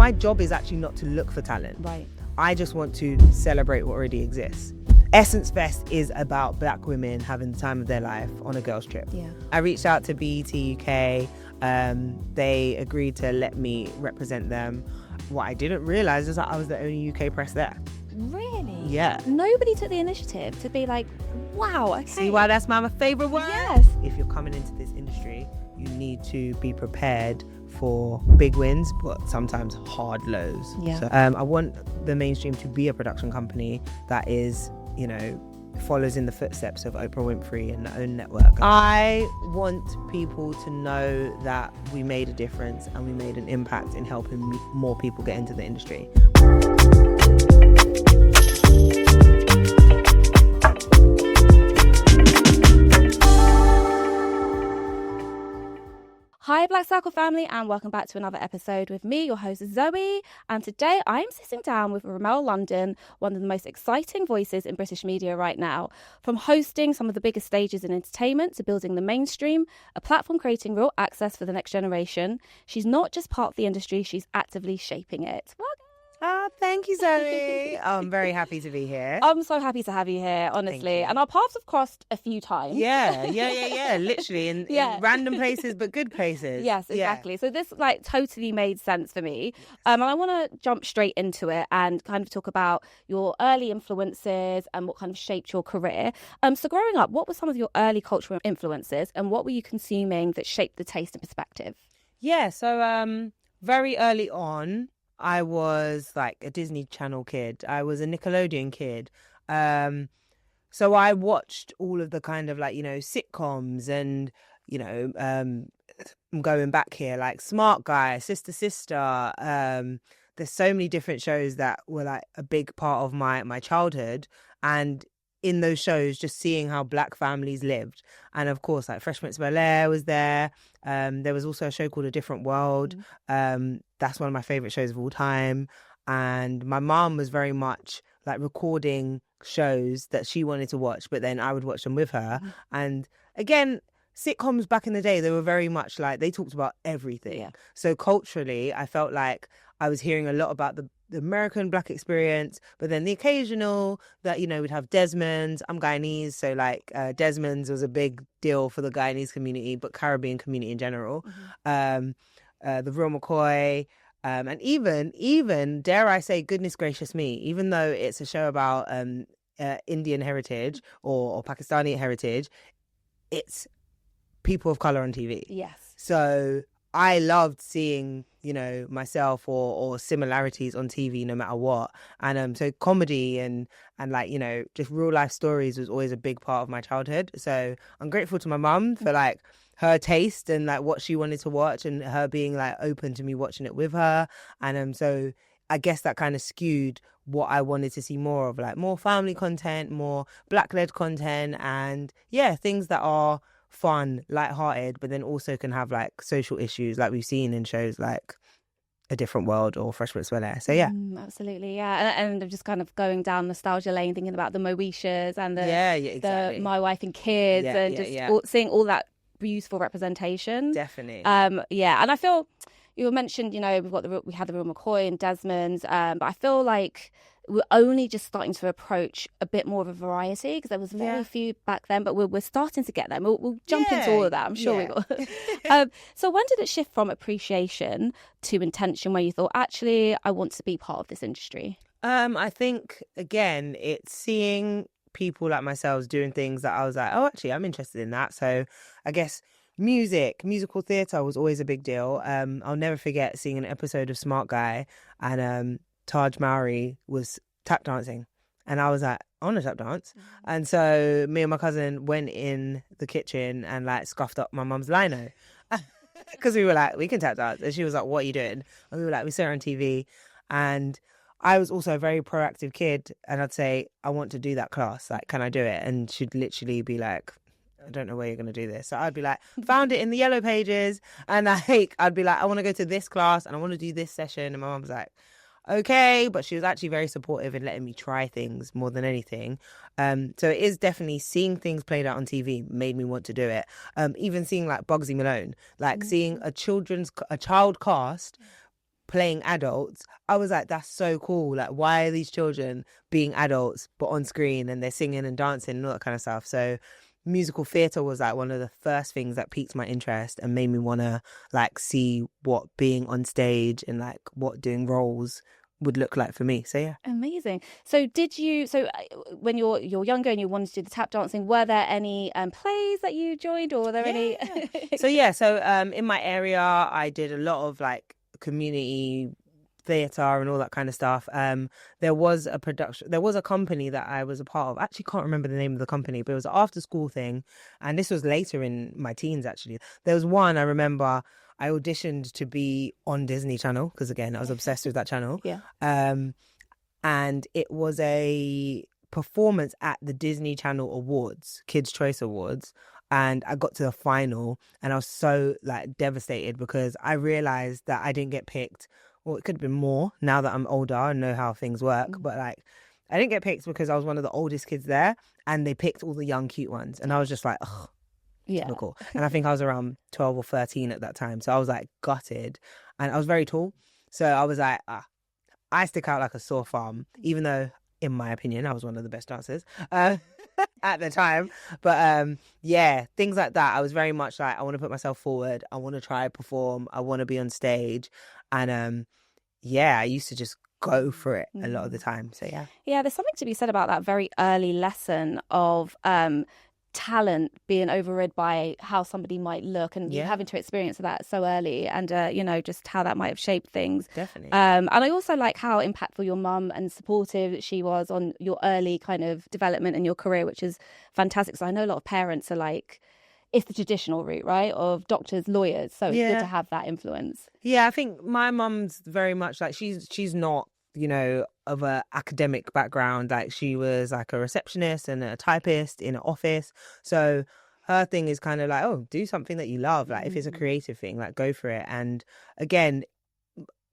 my job is actually not to look for talent. Right. I just want to celebrate what already exists. Essence Fest is about black women having the time of their life on a girls' trip. Yeah. I reached out to BET UK. They agreed to let me represent them. What I didn't realise is that I was the only UK press there. Really? Yeah. Nobody took the initiative to be like, wow, okay. See why that's my favourite word? Yes. If you're coming into this industry, you need to be prepared for big wins, but sometimes hard lows. Yeah. So, I want the mainstream to be a production company that is, follows in the footsteps of Oprah Winfrey and the OWN network. I want people to know that we made a difference and we made an impact in helping more people get into the industry. Hi Black Circle family, and welcome back to another episode with me, your host Zoe. And today I'm sitting down with Remel London, one of the most exciting voices in British media right now. From hosting some of the biggest stages in entertainment to building the mainstream, a platform creating real access for the next generation, she's not just part of the industry, she's actively shaping it. Welcome. Thank you, Zoe. I'm very happy to be here. I'm so happy to have you here, honestly. And our paths have crossed a few times. Yeah. Literally in random places, but good places. Yes, exactly. Yeah. So this totally made sense for me. And I want to jump straight into it and kind of talk about your early influences and what kind of shaped your career. So growing up, what were some of your early cultural influences and what were you consuming that shaped the taste and perspective? Yeah, so very early on, I was like a Disney Channel kid. I was a Nickelodeon kid. So I watched all of the kind of sitcoms and, I'm going back here, like Smart Guy, Sister. There's so many different shows that were like a big part of my childhood. And in those shows, just seeing how black families lived. And of course, like Fresh Prince of Bel-Air was there. There was also a show called A Different World. That's one of my favourite shows of all time. And my mom was very much like recording shows that she wanted to watch, but then I would watch them with her. And again, sitcoms back in the day, they were very much like, they talked about everything. Yeah. So culturally, I felt like I was hearing a lot about the American black experience, but then the occasional that, we'd have Desmond's. I'm Guyanese, so Desmond's was a big deal for the Guyanese community, but Caribbean community in general. The Real McCoy, and even, dare I say, goodness gracious me, even though it's a show about Indian heritage or Pakistani heritage, it's people of colour on TV. Yes. So I loved seeing, myself or similarities on TV no matter what. And so comedy and just real life stories was always a big part of my childhood. So I'm grateful to my mum for her taste and what she wanted to watch and her being open to me watching it with her. And so I guess that kind of skewed what I wanted to see more of, more family content, more black-led content, and things that are fun, lighthearted, but then also can have social issues like we've seen in shows like A Different World or Fresh Prince of Bel-Air. So absolutely, yeah. And I'm just kind of going down nostalgia lane, thinking about the Moeshas and exactly. the My Wife and Kids, seeing all that beautiful representation. Definitely. And I feel you mentioned, we had the Real McCoy and Desmond's, but I feel like we're only just starting to approach a bit more of a variety because there was very few back then, but we're starting to get them. We'll jump into all of that. I'm sure we will. So when did it shift from appreciation to intention, where you thought, actually, I want to be part of this industry? I think, again, it's seeing people like myself doing things that I was like, oh, actually, I'm interested in that. So I guess musical theatre was always a big deal. I'll never forget seeing an episode of Smart Guy and Taj Mowry was tap dancing. And I was like, I want to tap dance. And so me and my cousin went in the kitchen and scuffed up my mum's lino. Because we were like, we can tap dance. And she was like, what are you doing? And we were like, we saw her on TV. And I was also a very proactive kid. And I'd say, I want to do that class. Can I do it? And she'd literally be like, I don't know where you're going to do this. So I'd be like, found it in the yellow pages. And I'd be like, I want to go to this class and I want to do this session. And my mum was like, okay. But she was actually very supportive in letting me try things more than anything. So it is definitely seeing things played out on TV made me want to do it. Even seeing Bugsy Malone, seeing a child cast playing adults, I was like, that's so cool. Like, why are these children being adults but on screen and they're singing and dancing and all that kind of stuff? So musical theatre was like one of the first things that piqued my interest and made me want to like see what being on stage and like what doing roles would look like for me. So yeah. Amazing. So when you're younger and you wanted to do the tap dancing, were there any plays that you joined, or were there any? So in my area I did a lot of like community theatre and all that kind of stuff. There was a company that I was a part of. I actually can't remember the name of the company, but it was an after school thing, and this was later in my teens actually. There was one I remember I auditioned to be on Disney Channel because again I was obsessed with that channel. Yeah. And it was a performance at the Disney Channel Awards, Kids Choice Awards, and I got to the final and I was so like devastated because I realized that I didn't get picked. Well, it could have been more now that I'm older and know how things work, but like I didn't get picked because I was one of the oldest kids there and they picked all the young cute ones and I was just like, ugh. Yeah. Typical. And I think I was around 12 or 13 at that time. So I was like gutted and I was very tall. So I was like, I stick out like a sore thumb, even though in my opinion, I was one of the best dancers at the time. But yeah, things like that. I was very much like, I want to put myself forward. I want to try perform. I want to be on stage. And yeah, I used to just go for it a lot of the time. So yeah. Yeah, there's something to be said about that very early lesson of talent being overrid by how somebody might look, and you having to experience that so early, and just how that might have shaped things. Definitely. And I also like how impactful your mum and supportive she was on your early kind of development in your career, which is fantastic. So I know a lot of parents are like, it's the traditional route, right, of doctors, lawyers. So it's good to have that influence. Yeah, I think my mum's very much like she's not, of a academic background. Like she was like a receptionist and a typist in an office. So her thing is kind of like, oh, do something that you love. Like if it's a creative thing, like go for it. And again,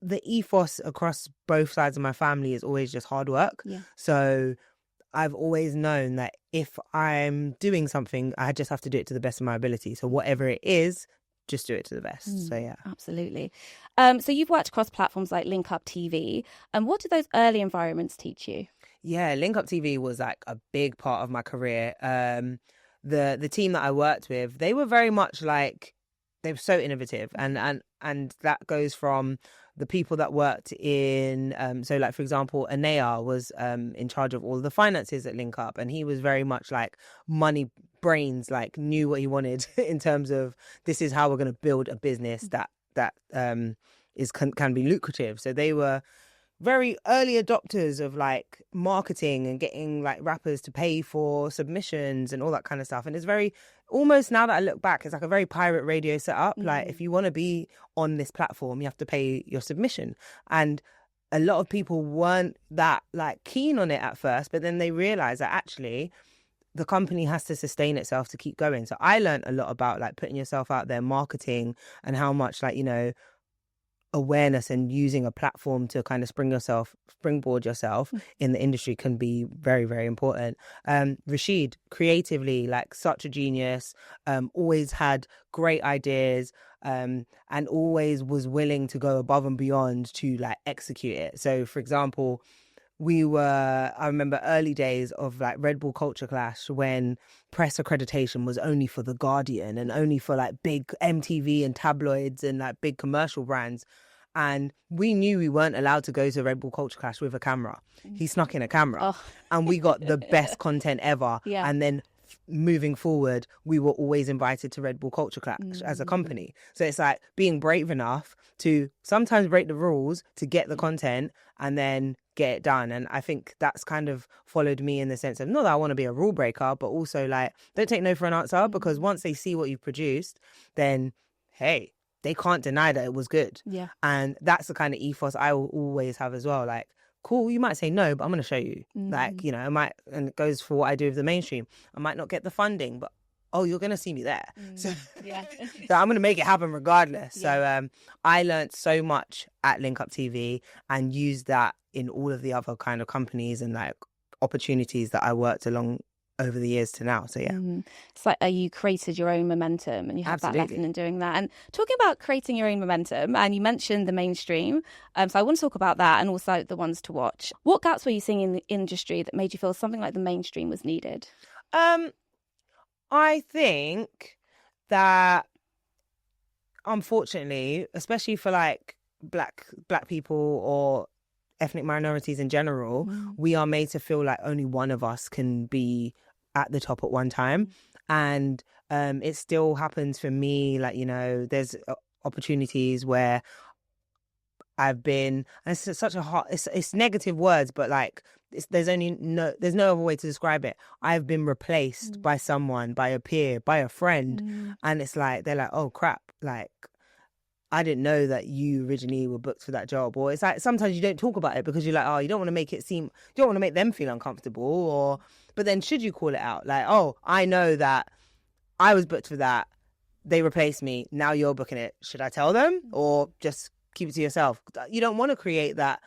the ethos across both sides of my family is always just hard work. Yeah. So I've always known that if I'm doing something, I just have to do it to the best of my ability. So whatever it is, just do it to the best. So yeah. Absolutely. So you've worked across platforms like Link Up TV. And what do those early environments teach you? Yeah, Link Up TV was like a big part of my career. The team that I worked with, they were very much like, they were so innovative, and that goes from the people that worked in so like for example Anea was in charge of all the finances at Link Up, and he was very much like money brains, like knew what he wanted in terms of this is how we're going to build a business that can be lucrative. So they were very early adopters of like marketing and getting like rappers to pay for submissions and all that kind of stuff. And it's very, almost now that I look back, it's like a very pirate radio setup. Like if you want to be on this platform, you have to pay your submission. And a lot of people weren't that like keen on it at first, but then they realized that actually the company has to sustain itself to keep going. So I learned a lot about like putting yourself out there, marketing, and how much like, awareness and using a platform to kind of springboard yourself in the industry can be very, very important. Rashid, creatively, like such a genius, always had great ideas, and always was willing to go above and beyond to like execute it. So for example, I remember early days of like Red Bull Culture Clash when press accreditation was only for The Guardian and only for like big MTV and tabloids and like big commercial brands. And we knew we weren't allowed to go to Red Bull Culture Clash with a camera. He snuck in a camera and we got the best content ever. Yeah. And then moving forward, we were always invited to Red Bull Culture Clash as a company. So it's like being brave enough to sometimes break the rules to get the content and then get it done. And I think that's kind of followed me in the sense of not that I want to be a rule breaker, but also like don't take no for an answer, because once they see what you've produced, then hey, they can't deny that it was good. Yeah. And that's the kind of ethos I will always have as well. Like, cool, you might say no, but I'm going to show you. Like, I might, and it goes for what I do with the mainstream. I might not get the funding, but you're going to see me there. So, yeah. so I'm going to make it happen regardless. Yeah. So I learned so much at Link Up TV and used that in all of the other kind of companies and like opportunities that I worked over the years to now. So yeah. It's like you created your own momentum, and you have that lesson in doing that. And talking about creating your own momentum, and you mentioned the mainstream, so I want to talk about that and also the ones to watch. What gaps were you seeing in the industry that made you feel something like the mainstream was needed? I think that, unfortunately, especially for like black people or ethnic minorities in general, we are made to feel like only one of us can be at the top at one time. And it still happens for me. Like, you know, there's opportunities where I've been, and it's such a hot, it's negative words, but like there's no other way to describe it. I've been replaced by someone, by a peer, by a friend, and it's like they're like, oh crap, like I didn't know that you originally were booked for that job. Or it's like sometimes you don't talk about it because you're like, oh, you don't want to make it seem, you don't want to make them feel uncomfortable. Or but then should you call it out, like, oh, I know that I was booked for that, they replaced me, now you're booking it, should I tell them or just keep it to yourself? You don't want to create that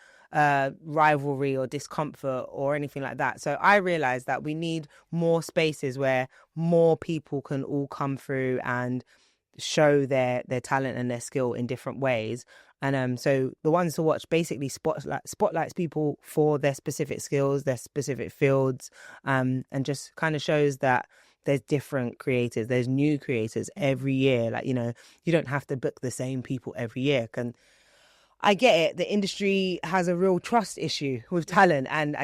rivalry or discomfort or anything like that. So I realized that we need more spaces where more people can all come through and show their talent and their skill in different ways. And so the ones to watch basically spotlights people for their specific skills, their specific fields, and just kind of shows that there's different creators, there's new creators every year. Like, you know, you don't have to book the same people every year. And I get it. The industry has a real trust issue with talent, and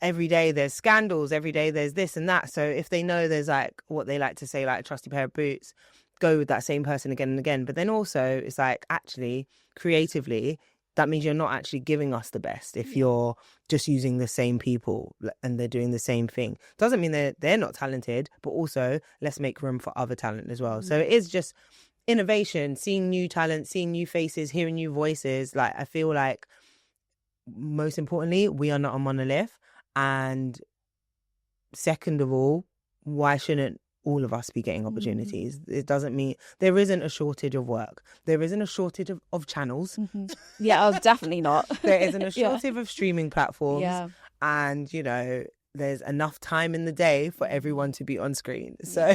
every day there's scandals, every day there's this and that. So if they know there's like what they like to say, like a trusty pair of boots, go with that same person again and again. But then also it's like, actually, creatively, that means you're not actually giving us the best if you're just using the same people and they're doing the same thing. Doesn't mean they're not talented, but also let's make room for other talent as well. So it is just innovation, seeing new talent, seeing new faces, hearing new voices. Like, I feel like most importantly, we are not a monolith. And second of all, why shouldn't all of us be getting opportunities? It doesn't mean there isn't a shortage of work. There isn't a shortage of channels. Yeah, oh, definitely not. There isn't a shortage of streaming platforms. Yeah. And, you know, there's enough time in the day for everyone to be on screen. So,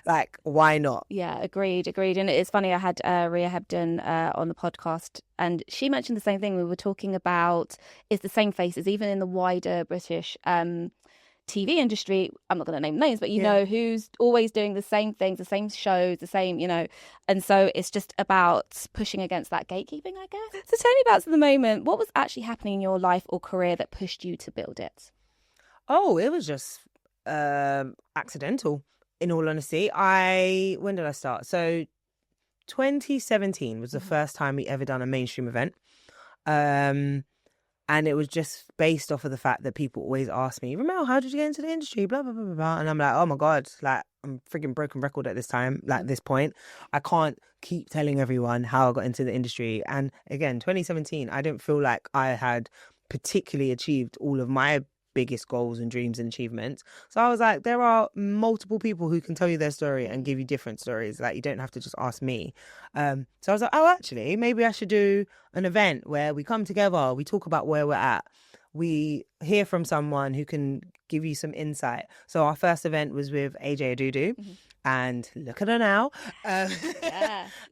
like, why not? Yeah, agreed. And it's funny, I had Ria Hebden on the podcast, and she mentioned the same thing. We were talking about it's the same faces, even in the wider British TV industry. I'm not going to name names, but you know who's always doing the same things, the same shows, the same, you know. And so it's just about pushing against that gatekeeping, I guess. So tell me about the moment. What was actually happening in your life or career that pushed you to build it? Oh, it was just accidental, in all honesty. When did I start? So 2017 was the first time we ever done a mainstream event. And it was just based off of the fact that people always ask me, Remel, how did you get into the industry? Blah, blah, blah, blah, blah. And I'm like, oh my God, like, I'm freaking broken record at this time, like this point. I can't keep telling everyone how I got into the industry. And again, 2017, I didn't feel like I had particularly achieved all of my biggest goals and dreams and achievements. So I was like, there are multiple people who can tell you their story and give you different stories. Like, you don't have to just ask me. So I was like, oh, actually, maybe I should do an event where we come together, we talk about where we're at, we hear from someone who can give you some insight. So our first event was with AJ Adudu. And look at her now. And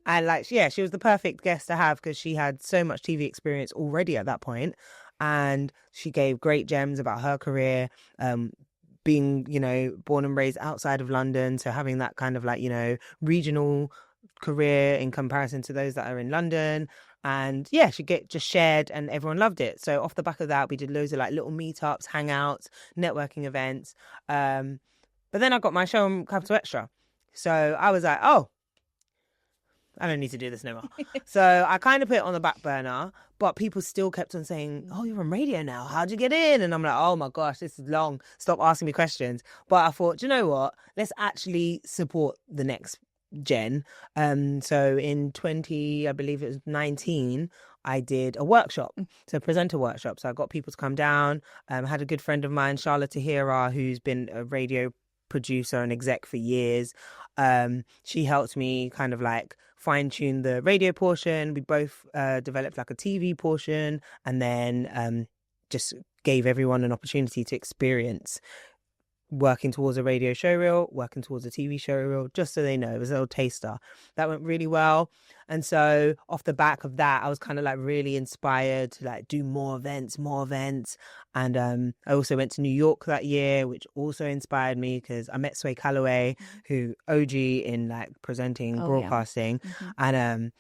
like, yeah, she was the perfect guest to have because she had so much TV experience already at that point. And she gave great gems about her career, being, you know, born and raised outside of London. So having that kind of like, you know, regional career in comparison to those that are in London. And yeah, she just shared and everyone loved it. So off the back of that, we did loads of like little meetups, hangouts, networking events. But then I got my show on Capital Extra. So I was like, oh, I don't need to do this no more. So I kind of put it on the back burner, but people still kept on saying, oh, you're on radio now. How'd you get in? And I'm like, oh my gosh, this is long. Stop asking me questions. But I thought, do you know what? Let's actually support the next gen. So in 2019, I did a workshop, so a presenter workshop. So I got people to come down. Had a good friend of mine, Charlotte Tahira, who's been a radio producer and exec for years. She helped me kind of like fine-tune the radio portion. We both developed like a TV portion, and then just gave everyone an opportunity to experience working towards a radio show reel, working towards a TV show reel, just so they know. It was a little taster. That went really well. And so off the back of that, I was kind of like really inspired to like do more events. And I also went to New York that year, which also inspired me because I met Sway Calloway, who OG in like presenting, broadcasting. And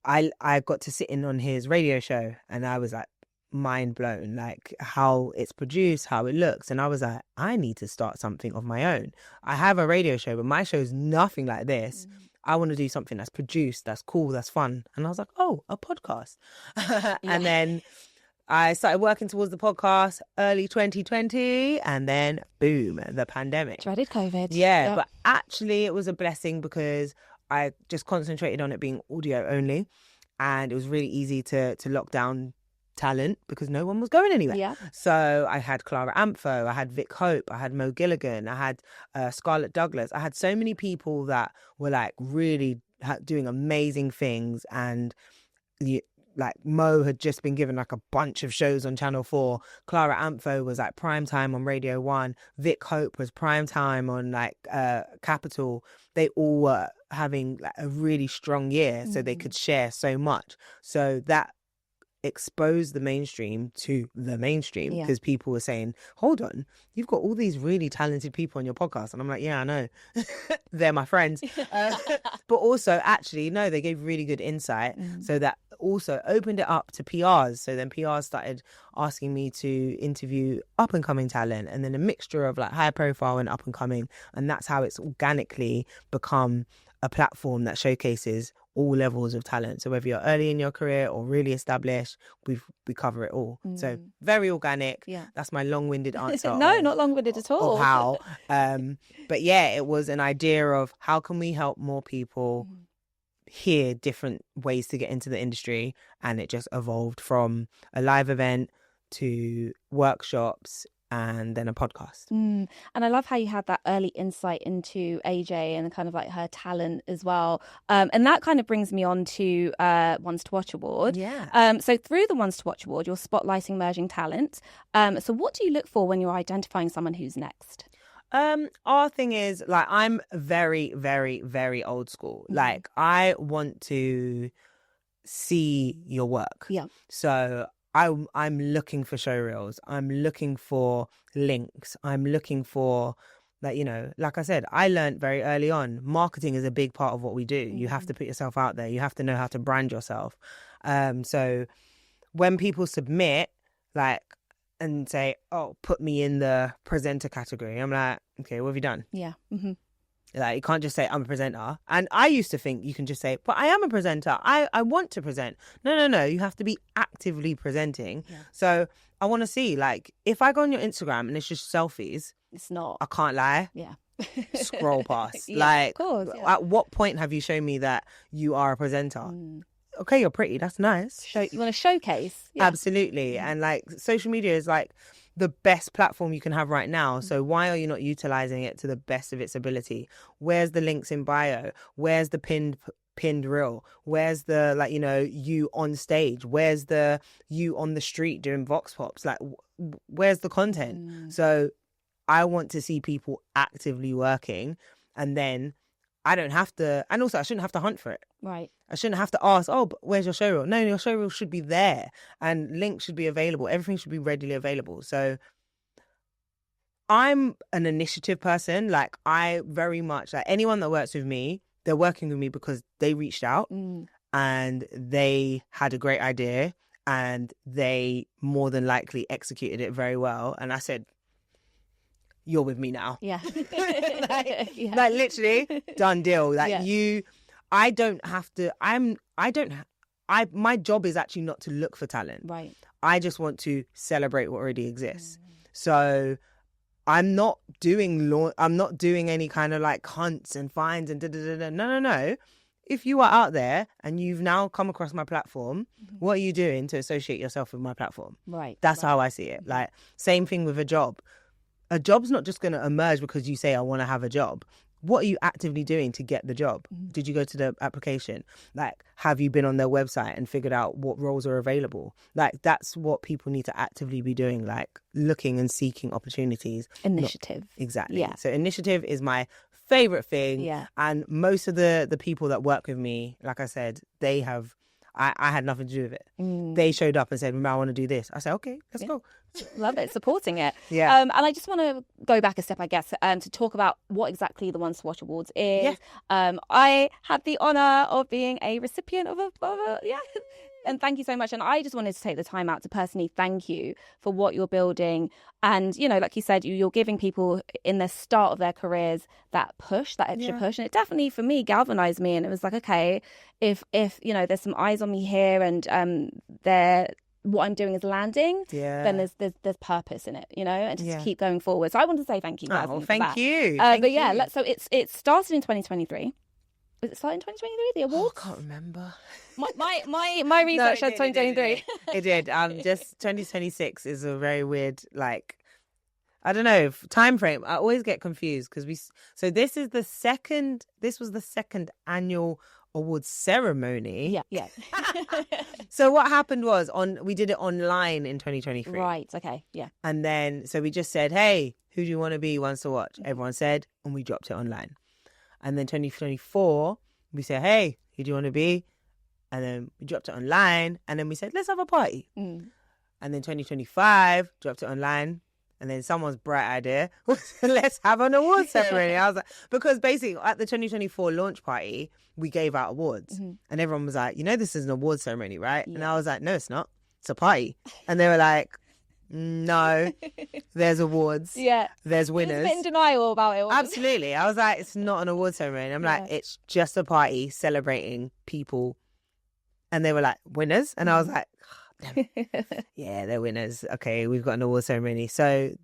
I got to sit in on his radio show, and I was like mind blown, like how it's produced, how it looks. And I was like, I need to start something of my own. I have a radio show, but my show is nothing like this. I want to do something that's produced, that's cool, that's fun. And I was like, oh, a podcast. And then I started working towards the podcast early 2020, and then boom, the pandemic. Dreaded COVID. Yeah, but actually it was a blessing because I just concentrated on it being audio only, and it was really easy to lock down talent because no one was going anywhere. Yeah. So I had Clara Ampho, I had Vic Hope, I had Mo Gilligan, I had Scarlett Douglas. I had so many people that were like really doing amazing things, and like Mo had just been given like a bunch of shows on Channel 4. Clara Ampho was like prime time on Radio 1. Vic Hope was prime time on like Capital. They all were having like a really strong year, so they could share so much. So that exposed the mainstream to the mainstream because people were saying, hold on, you've got all these really talented people on your podcast. And I'm like, yeah, I know. They're my friends. But also, actually, no, they gave really good insight. So that also opened it up to PRs. So then PRs started asking me to interview up and coming talent, and then a mixture of like high profile and up and coming. And that's how it's organically become a platform that showcases all levels of talent. So whether you're early in your career or really established, we cover it all. So very organic. Yeah. That's my long-winded answer. No, not long-winded at all. Of how. But yeah, it was an idea of how can we help more people hear different ways to get into the industry, and it just evolved from a live event to workshops and then a podcast. And I love how you had that early insight into AJ and kind of like her talent as well. And that kind of brings me on to Ones to Watch Award. Yeah. So through the Ones to Watch Award, you're spotlighting emerging talent. So what do you look for when you're identifying someone who's next? Our thing is like, I'm very, very, very old school. Like I want to see your work. Yeah. So I'm looking for show reels. I'm looking for links. I'm looking for, like, you know, like I said, I learned very early on, marketing is a big part of what we do. You have to put yourself out there. You have to know how to brand yourself. So when people submit, like, and say, oh, put me in the presenter category, I'm like, okay, what have you done? Yeah. Like, you can't just say, I'm a presenter. And I used to think you can just say, but I am a presenter. I want to present. No. You have to be actively presenting. Yeah. So I want to see, like, if I go on your Instagram and it's just selfies. It's not. I can't lie. Yeah. Scroll past. Yeah, like, of course, yeah. At what point have you shown me that you are a presenter? Okay, you're pretty. That's nice. You want to showcase? Yeah. Absolutely. And like, social media is like the best platform you can have right now. So why are you not utilizing it to the best of its ability? Where's the links in bio? Where's the pinned reel? Where's the, like, you know, you on stage? Where's the you on the street doing vox pops? Like, where's the content? So I want to see people actively working, and then I don't have to, and also I shouldn't have to hunt for it. Right. I shouldn't have to ask, oh, but where's your showreel? No, your showreel should be there, and links should be available. Everything should be readily available. So I'm an initiative person. Like, I very much, like, anyone that works with me, they're working with me because they reached out and they had a great idea and they more than likely executed it very well. And I said, you're with me now. Yeah. like literally done deal. Like my job is actually not to look for talent. Right. I just want to celebrate what already exists. So I'm not doing any kind of like hunts and finds and No. If you are out there and you've now come across my platform, what are you doing to associate yourself with my platform? Right. That's how I see it. Like, same thing with a job. A job's not just going to emerge because you say, I want to have a job. what are you actively doing to get the job? Did you go to the application? Like, have you been on their website and figured out what roles are available? Like, that's what people need to actively be doing, like looking and seeking opportunities. Initiative. Exactly. Yeah. So initiative is my favorite thing. Yeah. And most of the people that work with me, like I said, they have, I had nothing to do with it. They showed up and said, I want to do this. I said, okay, let's go. Love it, supporting it. Yeah. And I just want to go back a step, I guess, to talk about what exactly the One to Watch Awards is. Yeah. I had the honour of being a recipient of a and thank you so much. And I just wanted to take the time out to personally thank you for what you're building. And, you know, like you said, you're giving people in the start of their careers that push, that extra push. And it definitely, for me, galvanized me. And it was like, okay, if you know, there's some eyes on me here and what I'm doing is landing, then there's purpose in it, you know, and just keep going forward. So I want to say thank you, Jasmine. Oh, thank you. But yeah, so it started in 2023. Was it started in 2023, the awards? I can't remember. My research said 2023. It did. Just 2026 is a very weird, like, I don't know, time frame. I always get confused because this was the second annual awards ceremony. Yeah. So what happened was we did it online in 2023. Right, okay, yeah. And then, so we just said, hey, who do you want to be Ones to Watch? Everyone said, and we dropped it online. And then 2024, we said, hey, who do you want to be? And then we dropped it online. And then we said, let's have a party. And then 2025, dropped it online. And then someone's bright idea was, let's have an awards ceremony. I was like, because basically at the 2024 launch party, we gave out awards. And everyone was like, you know, this is an awards ceremony, right? Yeah. And I was like, no, it's not. It's a party. And they were like, no, there's awards. Yeah. There's winners. A bit in denial about it. Absolutely. I was like, it's not an award ceremony. I'm like, it's just a party celebrating people. And they were like, winners? And I was like, oh, damn it. Yeah, they're winners. Okay, we've got an award ceremony. So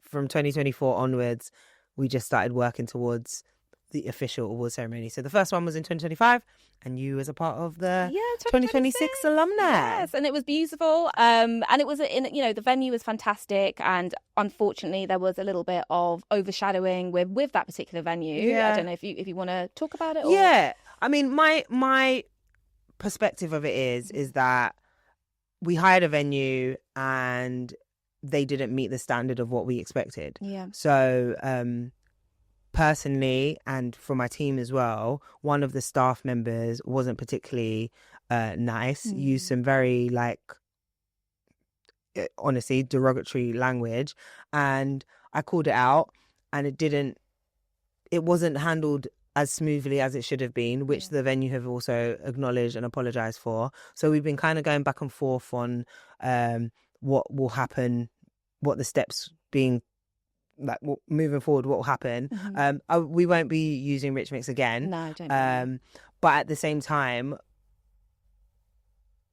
from 2024 onwards, we just started working towards the official award ceremony. So the first one was in 2025, and you was a part of the 2026 alumni. Yes, and it was beautiful. And it was the venue was fantastic, and unfortunately there was a little bit of overshadowing with that particular venue. Yeah. I don't know if you want to talk about it. Or... Yeah, I mean, my perspective of it is that we hired a venue and they didn't meet the standard of what we expected. Yeah. So personally, and for my team as well, one of the staff members wasn't particularly nice, used some very, like, honestly, derogatory language. And I called it out, and it wasn't handled as smoothly as it should have been, which the venue have also acknowledged and apologized for. So we've been kind of going back and forth on what will happen, what the steps being, like, moving forward, what will happen. We won't be using Rich Mix again. No, don't. But at the same time,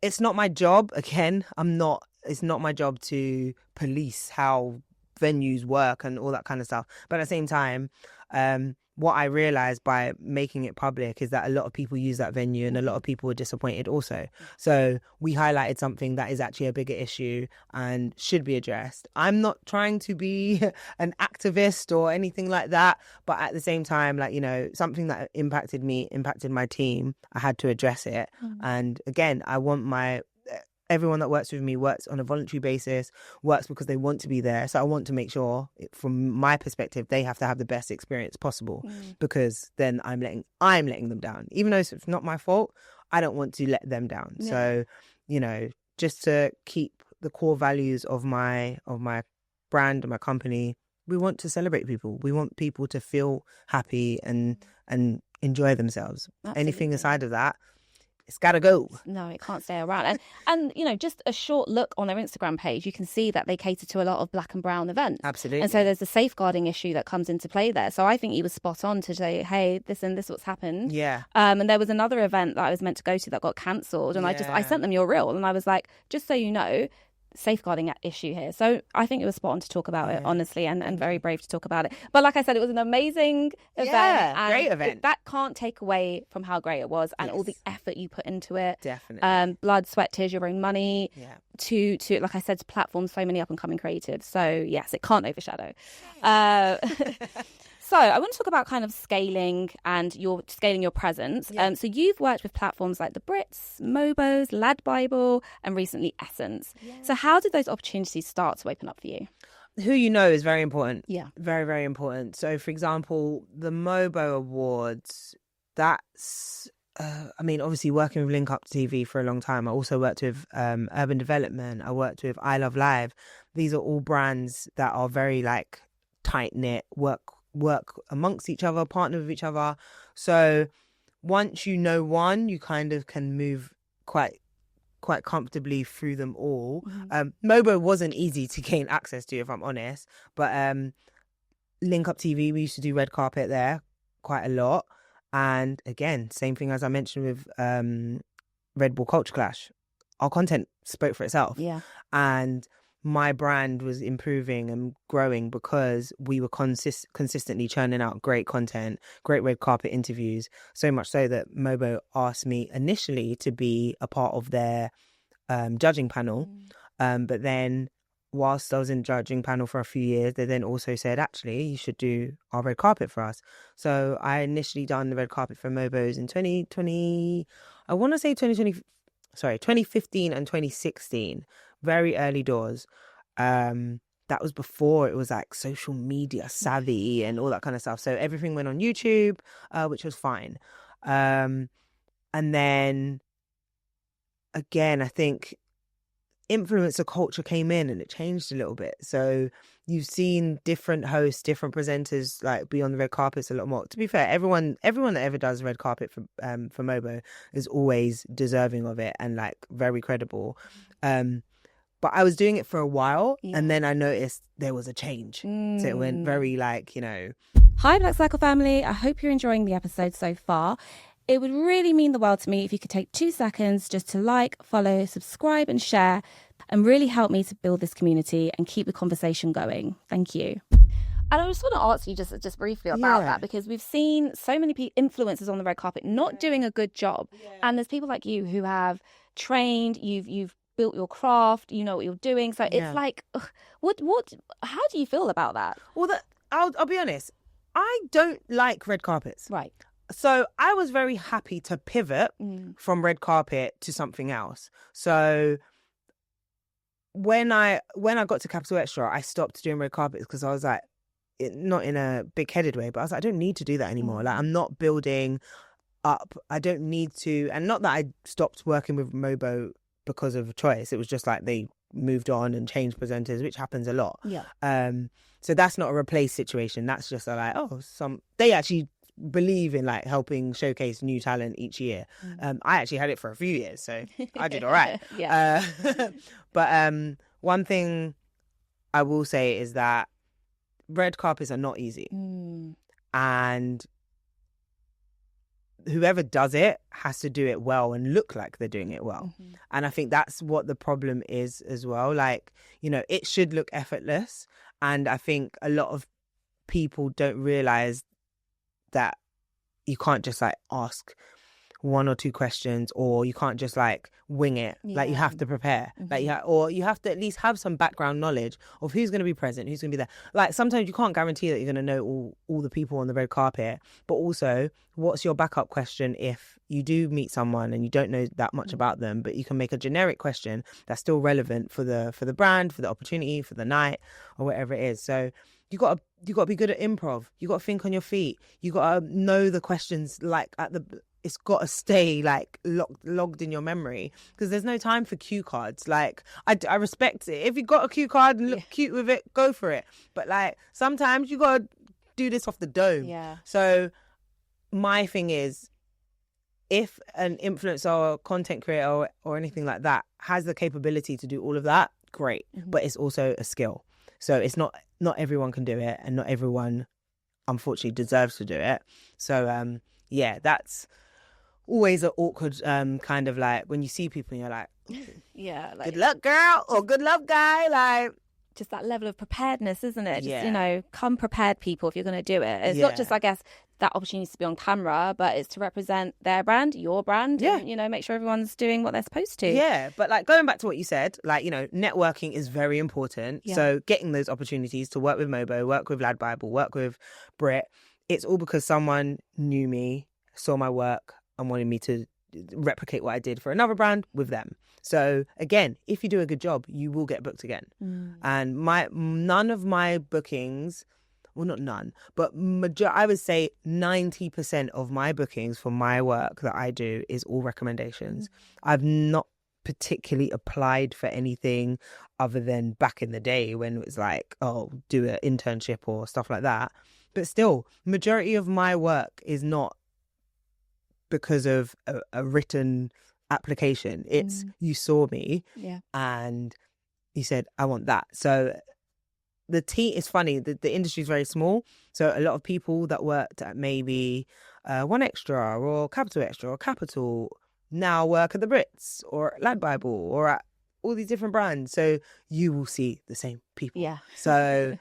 it's not my job. Again, it's not my job to police how venues work and all that kind of stuff. But at the same time, what I realized by making it public is that a lot of people use that venue and a lot of people were disappointed also. So we highlighted something that is actually a bigger issue and should be addressed. I'm not trying to be an activist or anything like that, but at the same time, like, you know, something that impacted me, impacted my team, I had to address it. And again, I want everyone that works with me works on a voluntary basis, works because they want to be there. So I want to make sure, from my perspective, they have to have the best experience possible, because then I'm letting them down. Even though it's not my fault, I don't want to let them down. Yeah. So, you know, just to keep the core values of my brand and my company, we want to celebrate people. We want people to feel happy and enjoy themselves. Absolutely. Anything aside of that, it's gotta go. No, it can't stay around. And you know, just a short look on their Instagram page, you can see that they cater to a lot of black and brown events. Absolutely. And so there's a safeguarding issue that comes into play there. So I think he was spot on to say, hey, this and this what's happened. Yeah. And there was another event that I was meant to go to that got cancelled, and I sent them your reel, and I was like, just so you know, safeguarding issue here. So I think it was spot on to talk about it, honestly, and very brave to talk about it. But like I said, it was an amazing event. Yeah, great event. That can't take away from how great it was and all the effort you put into it. Definitely. Blood, sweat, tears, your own money to like I said, to platform so many up and coming creatives. So yes, it can't overshadow. So I want to talk about kind of scaling and scaling your presence. Yeah. So you've worked with platforms like the Brits, Mobos, Lad Bible, and recently Essence. Yeah. So how did those opportunities start to open up for you? Who you know is very important. Yeah. Very, very important. So, for example, the Mobo Awards, that's, obviously working with Link Up TV for a long time. I also worked with Urban Development. I worked with I Love Live. These are all brands that are very like tight-knit, work amongst each other, partner with each other. So once you know one, you kind of can move quite comfortably through them all. Mobo wasn't easy to gain access to, if I'm honest, but Link Up TV, we used to do red carpet there quite a lot. And again, same thing as I mentioned with Red Bull Culture Clash. Our content spoke for itself. Yeah. And my brand was improving and growing because we were consistently churning out great content, great red carpet interviews, so much so that Mobo asked me initially to be a part of their judging panel. But then whilst I was in judging panel for a few years, they then also said, actually, you should do our red carpet for us. So I initially done the red carpet for Mobos in 2015 and 2016. Very early doors. That was before it was like social media savvy and all that kind of stuff. So everything went on YouTube, which was fine. And then again, I think influencer culture came in and it changed a little bit. So you've seen different hosts, different presenters like be on the red carpets a lot more. To be fair, everyone that ever does red carpet for Mobo is always deserving of it and like very credible. But I was doing it for a while and then I noticed there was a change. So it went very like, Hi, Black Circle family. I hope you're enjoying the episode so far. It would really mean the world to me if you could take 2 seconds just to like, follow, subscribe and share and really help me to build this community and keep the conversation going. Thank you. And I just want to ask you just briefly about that, because we've seen so many influencers on the red carpet not doing a good job. And there's people like you who have trained, you've built your craft, you know what you're doing. So it's like, how do you feel about that? Well, I'll be honest. I don't like red carpets. Right. So I was very happy to pivot from red carpet to something else. So when I got to Capital Extra, I stopped doing red carpets because I was like, not in a big-headed way, but I was like, I don't need to do that anymore. Like, I'm not building up. I don't need to. And not that I stopped working with Mobo because of a choice. It was just like they moved on and changed presenters, which happens a lot. Yeah. So that's not a replace situation. That's just like, they actually believe in like helping showcase new talent each year. I actually had it for a few years, so I did all right. But one thing I will say is that red carpets are not easy. And whoever does it has to do it well and look like they're doing it well. And I think that's what the problem is as well. Like, it should look effortless. And I think a lot of people don't realize that you can't just like ask 1 or 2 questions, or you can't just like wing it. Like you have to prepare. Like you have to at least have some background knowledge of who's going to be present, who's going to be there. Like sometimes you can't guarantee that you're going to know all the people on the red carpet, but also what's your backup question if you do meet someone and you don't know that much about them, but you can make a generic question that's still relevant for the brand, for the opportunity, for the night, or whatever it is. So you got to be good at improv. You got to think on your feet. You got to know the questions like it's got to stay like logged in your memory, because there's no time for cue cards. Like I respect it. If you got a cue card and look cute with it, go for it. But like sometimes you got to do this off the dome. Yeah. So my thing is, if an influencer or content creator or anything like that has the capability to do all of that, great. But it's also a skill. So it's not everyone can do it, and not everyone, unfortunately, deserves to do it. So that's always an awkward kind of like when you see people and you're like, like, good luck, girl, or good luck, guy. Like, just that level of preparedness, isn't it? Just, come prepared, people, if you're going to do it. It's not just, I guess, that opportunity to be on camera, but it's to represent their brand, your brand, and, you know, make sure everyone's doing what they're supposed to. Yeah, but like going back to what you said, like, you know, networking is very important. Yeah. So getting those opportunities to work with Mobo, work with Lad Bible, work with Brit, it's all because someone knew me, saw my work, and wanted me to replicate what I did for another brand with them. So again, if you do a good job, you will get booked again. And none of my bookings, well, not none, but I would say 90% of my bookings for my work that I do is all recommendations. I've not particularly applied for anything other than back in the day when it was like, oh, do an internship or stuff like that. But still, majority of my work is not because of a written application. It's you saw me and you said, I want that. So the team is funny. The industry is very small. So a lot of people that worked at maybe One Extra or Capital Extra or Capital now work at the Brits or at Lad Bible or at all these different brands. So you will see the same people. Yeah. So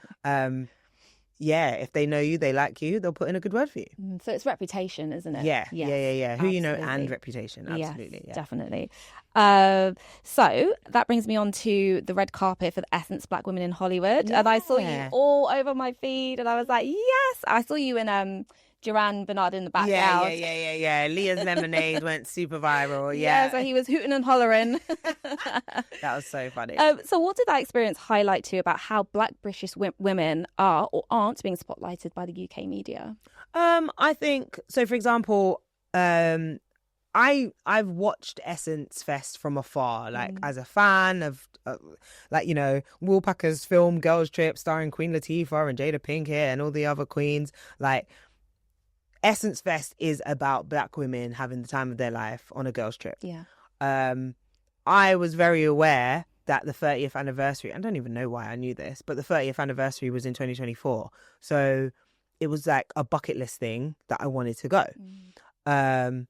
yeah, if they know you, they like you, they'll put in a good word for you. So it's reputation, isn't it? Yeah, Yes, Who you know absolutely. and reputation, absolutely. Yes, definitely. So that brings me on to the red carpet for the Essence Black Women in Hollywood. And I saw you all over my feed and I was like, yes. I saw you in Duran Bernard in the background. Yeah. Leah's Lemonade went super viral. Yeah, so he was hooting and hollering. That was so funny. So what did that experience highlight to you about how Black British women are or aren't being spotlighted by the UK media? I think, so for example, I've watched Essence Fest from afar, like as a fan of, like, you know, Will Packer's film Girls Trip starring Queen Latifah and Jada Pinkett and all the other queens. Like, Essence Fest is about Black women having the time of their life on a girls' trip. Yeah. I was very aware that the 30th anniversary, I don't even know why I knew this, but the 30th anniversary was in 2024. So it was like a bucket list thing that I wanted to go. I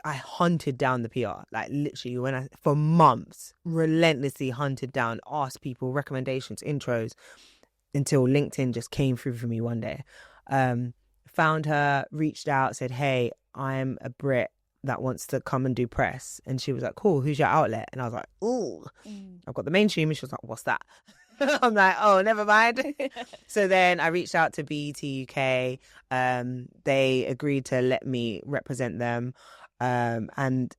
hunted down the PR, like literally for months, relentlessly hunted down, asked people recommendations, intros, until LinkedIn just came through for me one day. Found her, reached out, said, hey, I'm a Brit that wants to come and do press. And she was like, cool, who's your outlet? And I was like, ooh, I've got the mainstream. And she was like, what's that? I'm like, oh, never mind. So then I reached out to BET UK. They agreed to let me represent them. And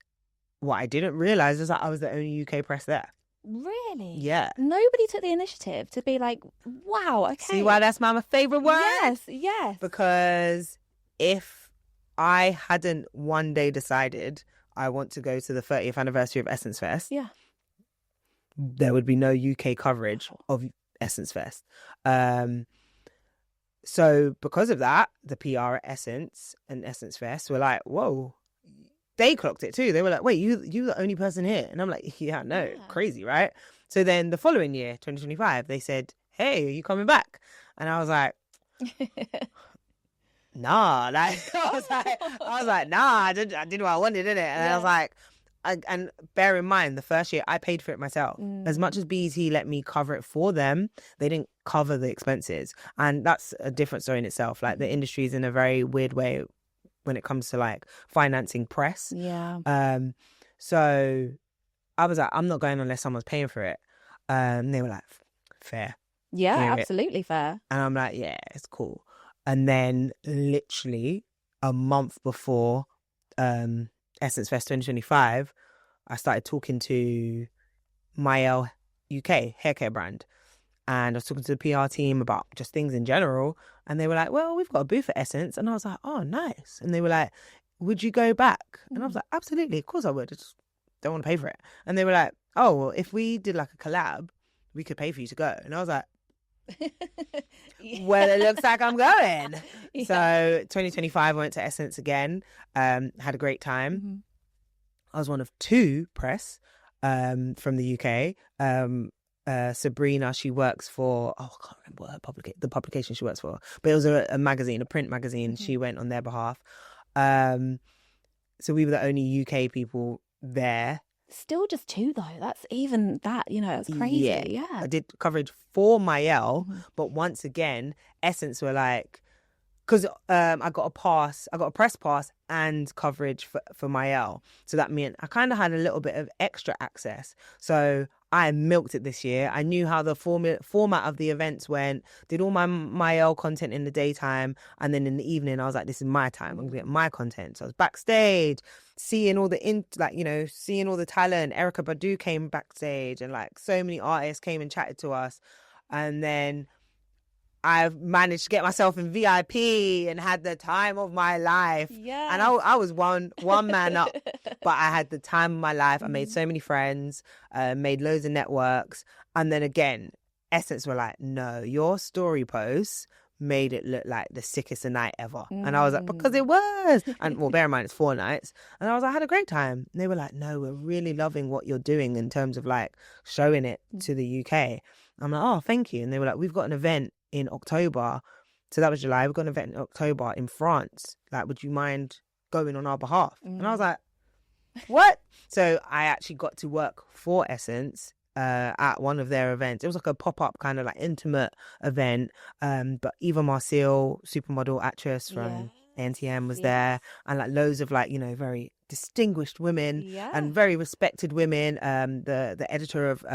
what I didn't realize is that I was the only UK press there. Really? Yeah. Nobody took the initiative to be like, wow, okay. See why that's my favourite word? Yes. Because if I hadn't one day decided I want to go to the 30th anniversary of Essence Fest, there would be no UK coverage of Essence Fest. So because of that, the PR at Essence and Essence Fest were like, whoa. They clocked it too. They were like, wait, you're the only person here. And I'm like, yeah, no, crazy, right? So then the following year, 2025, they said, hey, are you coming back? And I was like, nah. Like, I was like, nah, I did what I wanted, didn't it? And I was like, and bear in mind, the first year I paid for it myself. As much as BET let me cover it for them, they didn't cover the expenses. And that's a different story in itself. Like, the industry is in a very weird way when it comes to like financing press. So I was like, I'm not going unless someone's paying for it. They were like, fair. Yeah, absolutely fair. And I'm like, yeah, it's cool. And then literally a month before Essence Fest 2025, I started talking to Mael UK hair care brand. And I was talking to the PR team about just things in general. And they were like, well, we've got a booth at Essence. And I was like, oh, nice. And they were like, would you go back? And I was like, absolutely. Of course I would. I just don't want to pay for it. And they were like, oh, well, if we did like a collab, we could pay for you to go. And I was like, well, it looks like I'm going. So 2025, I went to Essence again. Had a great time. I was one of two press from the UK. Sabrina, she works for, I can't remember what the publication she works for, but it was a magazine, a print magazine. She went on their behalf. So we were the only UK people there. Still just two though. That's even that, you know, that's crazy. Yeah. I did coverage for Mael, but once again, Essence were like, because I got a press pass and coverage for my L. So that meant I kind of had a little bit of extra access. So I milked it this year. I knew how the format of the events went, did all my L content in the daytime. And then in the evening, I was like, this is my time. I'm going to get my content. So I was backstage, seeing all seeing all the talent. Erykah Badu came backstage and like so many artists came and chatted to us. And then I've managed to get myself in VIP and had the time of my life. Yeah. And I was one man up, but I had the time of my life. I made so many friends, made loads of networks. And then again, Essence were like, no, your story posts made it look like the sickest night ever. And I was like, because it was. And well, bear in mind, it's 4 nights. And I was like, I had a great time. And they were like, no, we're really loving what you're doing in terms of like showing it to the UK. I'm like, oh, thank you. And they were like, we've got an event in October. So that was July. We've got an event in October in France. Like, would you mind going on our behalf? And I was like, what? So I actually got to work for Essence at one of their events. It was like a pop-up kind of like intimate event. But Eva Marcille, supermodel actress from NTM was there, and like loads of like, very distinguished women and very respected women. The editor of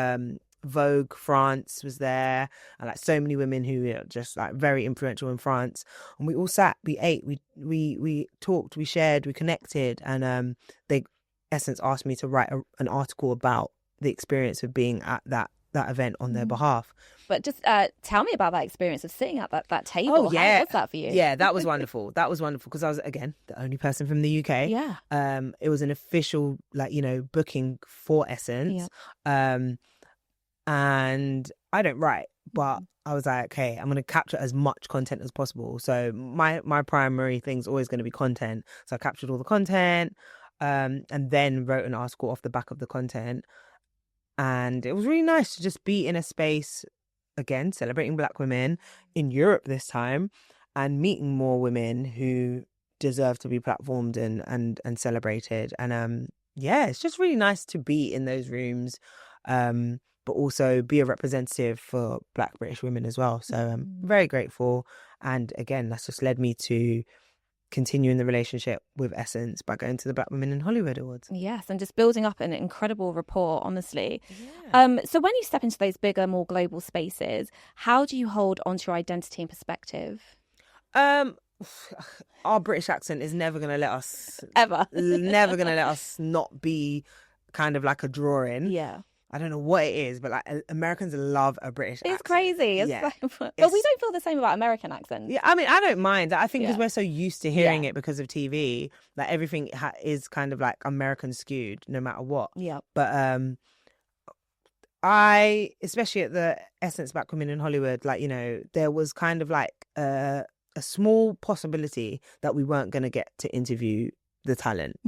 Vogue France was there, and like so many women who are just like very influential in France. And we all sat, we ate, we talked, we shared, we connected, and they Essence asked me to write an article about the experience of being at that event on their behalf. But just tell me about that experience of sitting at that table. Oh yeah, how was that for you? Yeah, that was wonderful. That was wonderful because I was, again, the only person from the UK. Yeah. It was an official booking for Essence. And I don't write, but I was like, okay, I'm going to capture as much content as possible. So my primary thing is always going to be content. So I captured all the content, and then wrote an article off the back of the content. And it was really nice to just be in a space, again, celebrating Black women in Europe this time, and meeting more women who deserve to be platformed and celebrated. And it's just really nice to be in those rooms. But also be a representative for Black British women as well. So I'm very grateful. And again, that's just led me to continuing the relationship with Essence by going to the Black Women in Hollywood Awards. Yes, and just building up an incredible rapport, honestly. So when you step into those bigger, more global spaces, how do you hold onto your identity and perspective? Our British accent is never going to let us... Ever. Never going to let us not be kind of like a drawing. Yeah. I don't know what it is, but like Americans love a British accent. It's crazy. But we don't feel the same about American accents. Yeah, I mean, I don't mind. I think because we're so used to hearing it because of TV, that everything is kind of like American skewed, no matter what. Yeah. But I, especially at the Essence Black Women in Hollywood, like, there was kind of like a small possibility that we weren't going to get to interview the talent.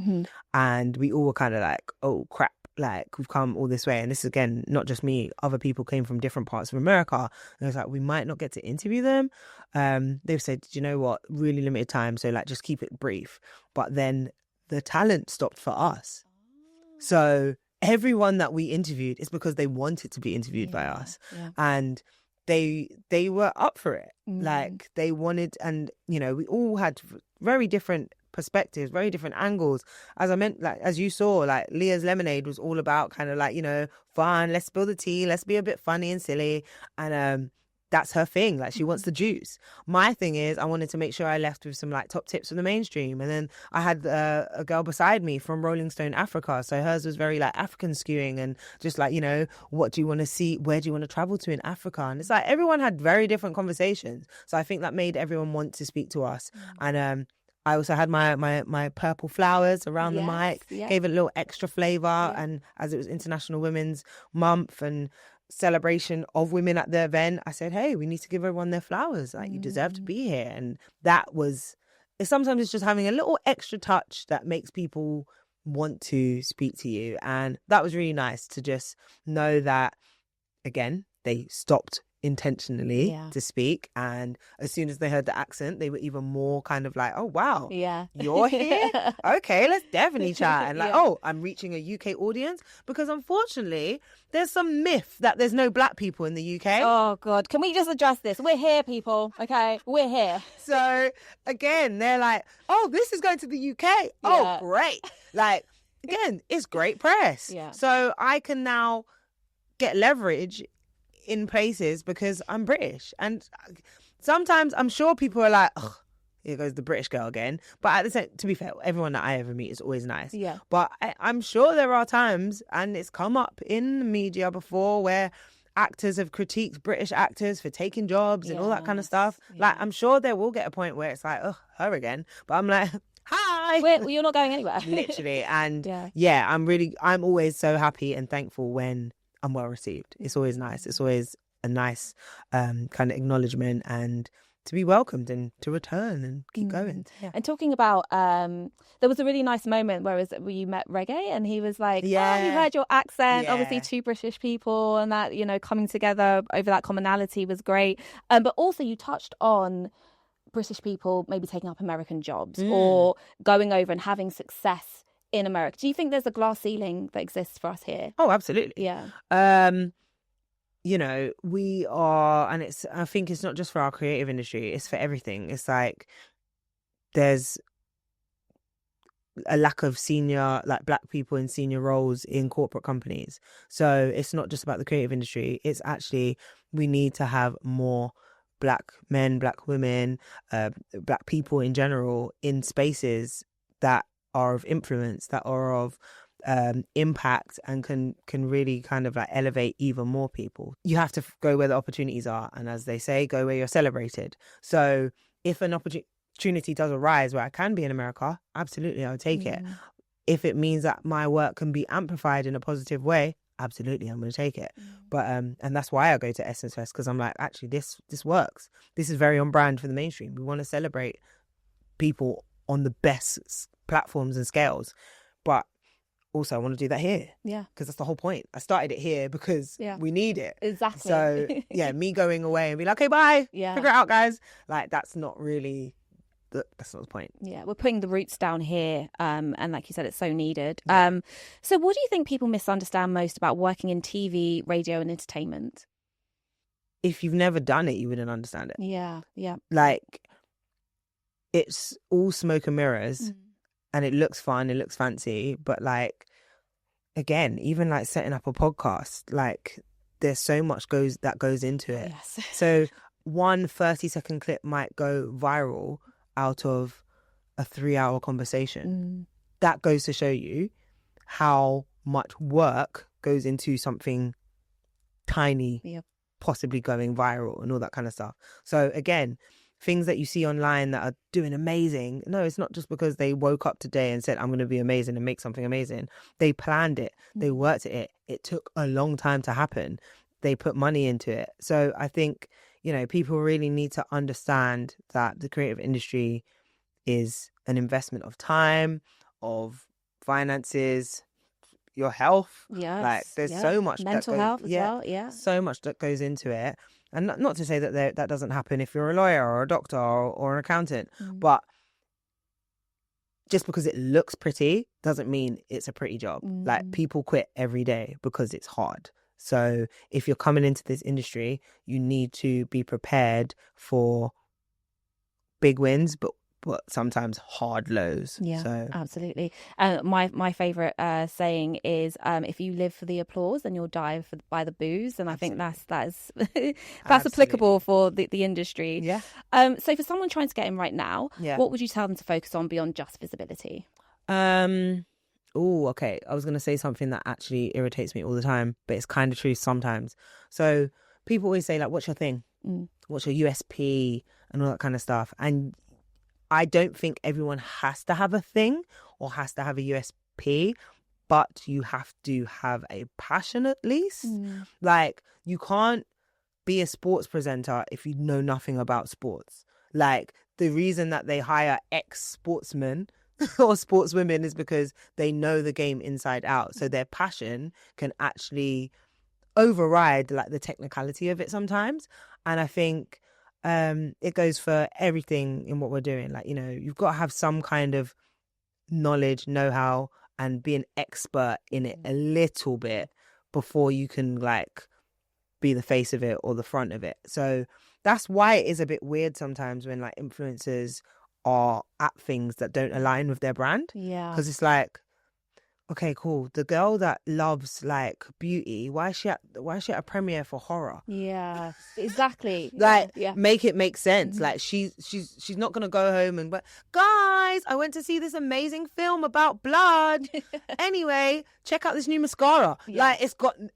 And we all were kind of like, oh, crap. Like, we've come all this way, and this is, again, not just me, other people came from different parts of America, and it was like, we might not get to interview them. They've said, you know what, really limited time, so like just keep it brief. But then the talent stopped for us. So everyone that we interviewed is because they wanted to be interviewed by us. And they were up for it. Like, they wanted, and we all had very different perspectives, very different angles. As I meant, like, as you saw, like, Leah's Lemonade was all about kind of like, fun, let's spill the tea, let's be a bit funny and silly. And that's her thing. Like, she wants the juice. My thing is, I wanted to make sure I left with some like top tips for the mainstream. And then I had a girl beside me from Rolling Stone Africa, so hers was very like African skewing, and just like, what do you want to see, where do you want to travel to in Africa? And it's like everyone had very different conversations, so I think that made everyone want to speak to us. And I also had my purple flowers around the mic, gave it a little extra flavour. And as it was International Women's Month and celebration of women at the event, I said, hey, we need to give everyone their flowers. Like, you deserve to be here. And sometimes it's just having a little extra touch that makes people want to speak to you. And that was really nice to just know that, again, they stopped intentionally to speak, and as soon as they heard the accent, they were even more kind of like, oh wow, you're here, okay, let's definitely chat. And like, oh, I'm reaching a UK audience, because unfortunately there's some myth that there's no black people in the UK. Oh god, can we just address this? We're here, people. Okay, we're here. So again, they're like, oh, this is going to the UK. Oh great. Like, again, it's great press. So I can now get leverage in places because I'm British. And sometimes I'm sure people are like, oh, here goes the British girl again. But at the same, to be fair, everyone that I ever meet is always nice. But I'm sure there are times, and it's come up in the media before, where actors have critiqued British actors for taking jobs and all that kind of stuff. Like, I'm sure there will get a point where it's like, oh, her again. But I'm like, hi. Well, you're not going anywhere. Literally. And I'm always so happy and thankful when I'm well received. It's always nice. It's always a nice kind of acknowledgement, and to be welcomed and to return and keep going. And talking about, there was a really nice moment where you met Reggae, and he was like, oh, he heard your accent, obviously two British people, and that, you know, coming together over that commonality was great. But also you touched on British people maybe taking up American jobs or going over and having success in America. Do you think there's a glass ceiling that exists for us here? Oh, absolutely. You know, we are, and I think it's not just for our creative industry, it's for everything. It's like there's a lack of senior, like black people in senior roles in corporate companies. So it's not just about the creative industry. It's actually, we need to have more black men, black women, black people in general in spaces that are of influence, that are of impact, and can really kind of like elevate even more people. You have to go where the opportunities are, and as they say, go where you're celebrated. So if an opportunity does arise where I can be in America, absolutely, I'll take it. If it means that my work can be amplified in a positive way, absolutely, I'm going to take it. But and that's why I go to Essence Fest, because I'm like, actually, this works. This is very on brand for the mainstream. We want to celebrate people on the best platforms and scales, but also I want to do that here, because that's the whole point. I started it here because we need it, exactly. So me going away and be like, okay, bye, figure it out, guys, like that's not the point. We're putting the roots down here, and like you said, it's so needed. So what do you think people misunderstand most about working in TV, radio and entertainment? If you've never done it, you wouldn't understand it. Like, it's all smoke and mirrors, and it looks fun, it looks fancy, but like, again, even like setting up a podcast, like there's so much that goes into it. So one 30-second clip might go viral out of a 3-hour conversation. That goes to show you how much work goes into something tiny, possibly going viral and all that kind of stuff. So again, things that you see online that are doing amazing, no, it's not just because they woke up today and said, I'm going to be amazing and make something amazing. They planned it. They worked at it. It took a long time to happen. They put money into it. So I think, you know, people really need to understand that the creative industry is an investment of time, of finances, your health. Like there's so much mental health as well. So much that goes into it. And not to say that that doesn't happen if you're a lawyer or a doctor or an accountant, but just because it looks pretty doesn't mean it's a pretty job. Like, people quit every day because it's hard. So if you're coming into this industry, you need to be prepared for big wins, but sometimes hard lows. So absolutely. My favorite saying is, if you live for the applause, then you'll die by the booze. And I think that's applicable for the industry. So for someone trying to get in right now, what would you tell them to focus on beyond just visibility? Okay, I was going to say something that actually irritates me all the time, but it's kind of true sometimes. So people always say, like, what's your thing? What's your USP and all that kind of stuff? And I don't think everyone has to have a thing or has to have a USP, but you have to have a passion at least. Like, you can't be a sports presenter if you know nothing about sports. Like, the reason that they hire ex-sportsmen or sportswomen is because they know the game inside out. So their passion can actually override like the technicality of it sometimes. And I think it goes for everything in what we're doing. Like, you know, you've got to have some kind of knowledge, know-how, and be an expert in it a little bit before you can like be the face of it or the front of it. So that's why it is a bit weird sometimes when like influencers are at things that don't align with their brand. Yeah. Because it's like, okay, cool. The girl that loves like beauty, why is she at a premiere for horror? Yeah, exactly. Like, yeah. make it make sense. Like she's not gonna go home and but guys, I went to see this amazing film about blood. Anyway, check out this new mascara. Like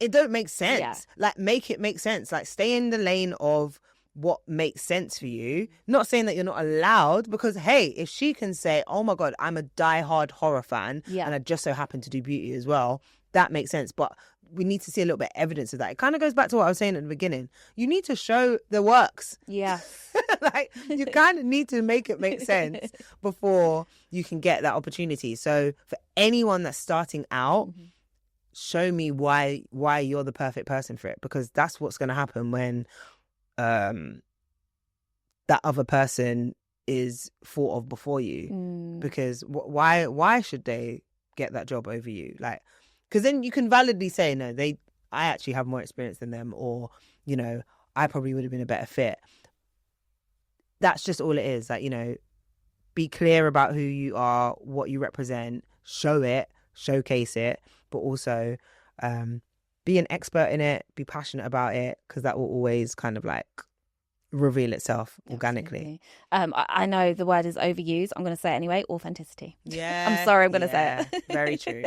it don't make sense. Yeah. Like make it make sense. Like stay in the lane of what makes sense for you. Not saying that you're not allowed, because hey, if she can say, oh my God, I'm a diehard horror fan and I just so happen to do beauty as well, that makes sense. But we need to see a little bit of evidence of that. It kind of goes back to what I was saying at the beginning. You need to show the works. Yeah. Like you kind of need to make it make sense before you can get that opportunity. So for anyone that's starting out, show me why you're the perfect person for it, because that's what's going to happen when that other person is thought of before you. Because why should they get that job over you? Like, because then you can validly say, no, I actually have more experience than them, or, you know, I probably would have been a better fit. That's just all it is. Like, you know, be clear about who you are, what you represent, show it, showcase it, but also be an expert in it, be passionate about it, because that will always kind of like reveal itself organically. I know the word is overused. I'm going to say it anyway. Authenticity. Yeah. I'm sorry, I'm going to say it. Very true.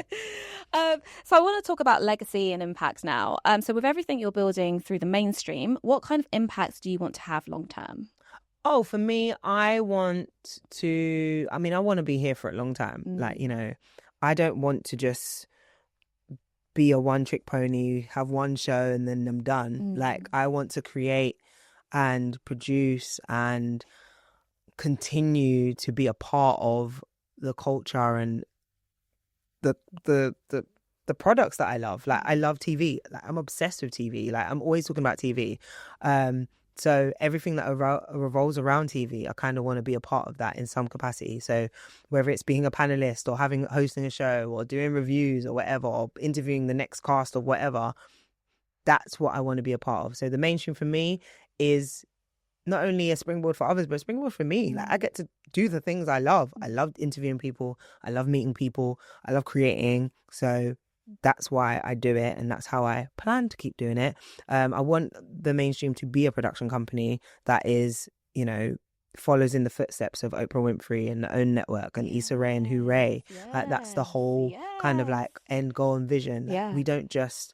So I want to talk about legacy and impact now. So with everything you're building through the mainstream, what kind of impacts do you want to have long term? Oh, for me, I want to be here for a long time. Like, you know, I don't want to just be a one-trick pony, have one show and then I'm done. Like, I want to create and produce and continue to be a part of the culture and the products that I love. Like, I love TV. Like, I'm obsessed with TV. Like, I'm always talking about TV. So everything that revolves around TV, I kind of want to be a part of that in some capacity. So whether it's being a panelist or hosting a show or doing reviews or whatever, or interviewing the next cast or whatever, that's what I want to be a part of. So the mainstream for me is not only a springboard for others, but a springboard for me. Like, I get to do the things I love. I love interviewing people. I love meeting people. I love creating. So that's why I do it, and that's how I plan to keep doing it. I want the mainstream to be a production company that is, you know, follows in the footsteps of Oprah Winfrey and the OWN Network and Issa Rae and Hooray. Like, that's the whole kind of like end goal and vision. Like, we don't just,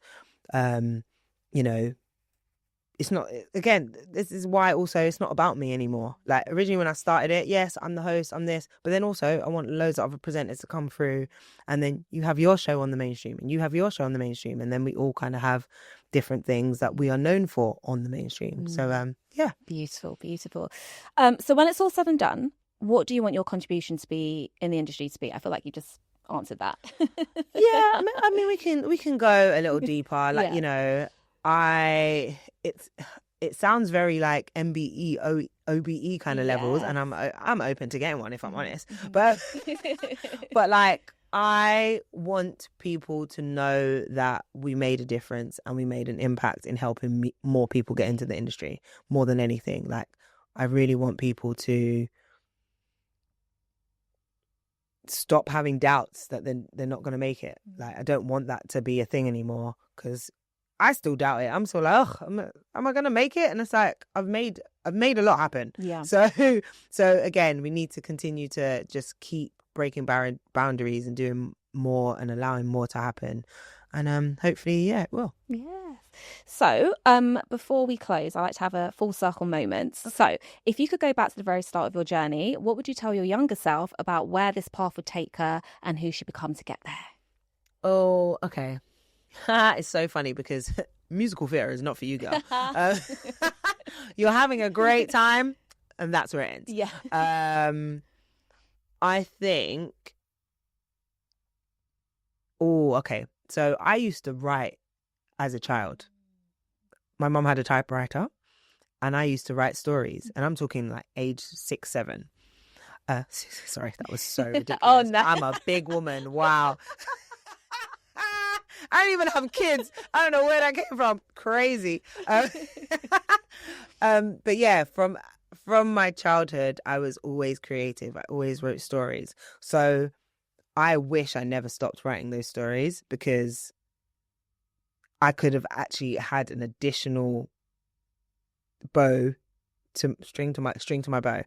you know, it's not, again, this is why also it's not about me anymore. Like, originally when I started it, yes, I'm the host, I'm this, but then also I want loads of other presenters to come through, and then you have your show on the mainstream and you have your show on the mainstream, and then we all kind of have different things that we are known for on the mainstream. So yeah. Beautiful. So when it's all said and done, what do you want your contribution to be in the industry to be? I feel like you just answered that. Yeah, I mean we can go a little deeper. Like, you know, it sounds very like MBE, OBE kind of levels, and I'm open to getting one if I'm honest. But like, I want people to know that we made a difference and we made an impact in helping more people get into the industry more than anything. Like, I really want people to stop having doubts that they're not going to make it. Like, I don't want that to be a thing anymore, because I still doubt it. I'm still like, am I going to make it? And it's like, I've made a lot happen. Yeah. So again, we need to continue to just keep breaking boundaries and doing more and allowing more to happen. And hopefully, it will. Yes. So before we close, I like to have a full circle moment. So if you could go back to the very start of your journey, what would you tell your younger self about where this path would take her and who she become to get there? Oh, okay. It's so funny because musical theatre is not for you, girl. You're having a great time and that's where it ends. Yeah. I think... Oh, okay. So I used to write as a child. my mum had a typewriter and I used to write stories, and I'm talking like age 6, 7. Sorry, that was so ridiculous. Oh, no. I'm a big woman. Wow. I don't even have kids. I don't know where that came from. Crazy. But yeah, from my childhood, I was always creative. I always wrote stories. So I wish I never stopped writing those stories, because I could have actually had an additional bow to string to my bow.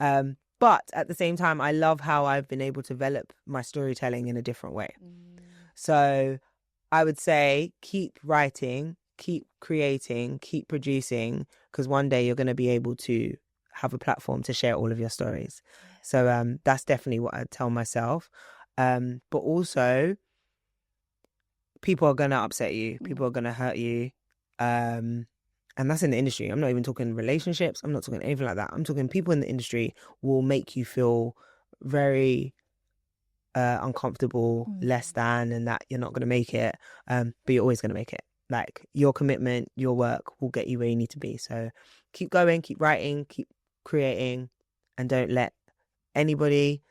Mm-hmm. But at the same time, I love how I've been able to develop my storytelling in a different way. So I would say keep writing, keep creating, keep producing, because one day you're going to be able to have a platform to share all of your stories. So that's definitely what I tell myself. But also, people are going to upset you. People are going to hurt you. And that's in the industry. I'm not even talking relationships. I'm not talking anything like that. I'm talking people in the industry will make you feel very uncomfortable, less than, and that you're not going to make it. But you're always going to make it. Like, your commitment, your work will get you where you need to be. So keep going, keep writing, keep creating, and don't let anybody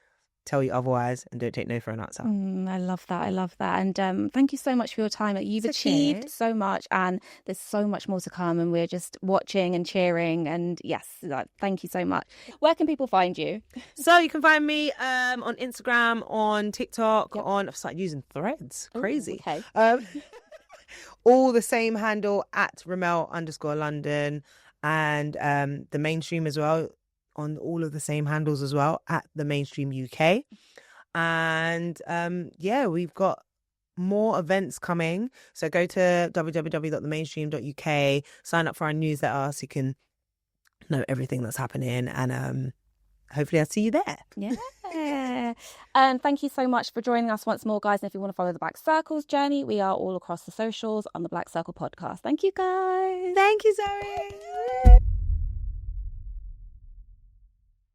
tell you otherwise, and don't take no for an answer. I love that. And thank you so much for your time. You've achieved so much, and there's so much more to come, and we're just watching and cheering. And yes, thank you so much. Where can people find you? So you can find me on Instagram, on TikTok, I've started using Threads. Crazy. Ooh, okay. All the same handle at Remel_London, and the mainstream as well, on all of the same handles as well, at the Mainstream UK. And we've got more events coming. So go to www.themainstream.uk, sign up for our newsletter so you can know everything that's happening, and hopefully I'll see you there. Yeah. And thank you so much for joining us once more, guys. And if you want to follow the Black Circle's journey, we are all across the socials on the Black Circle podcast. Thank you, guys. Thank you, Zoe.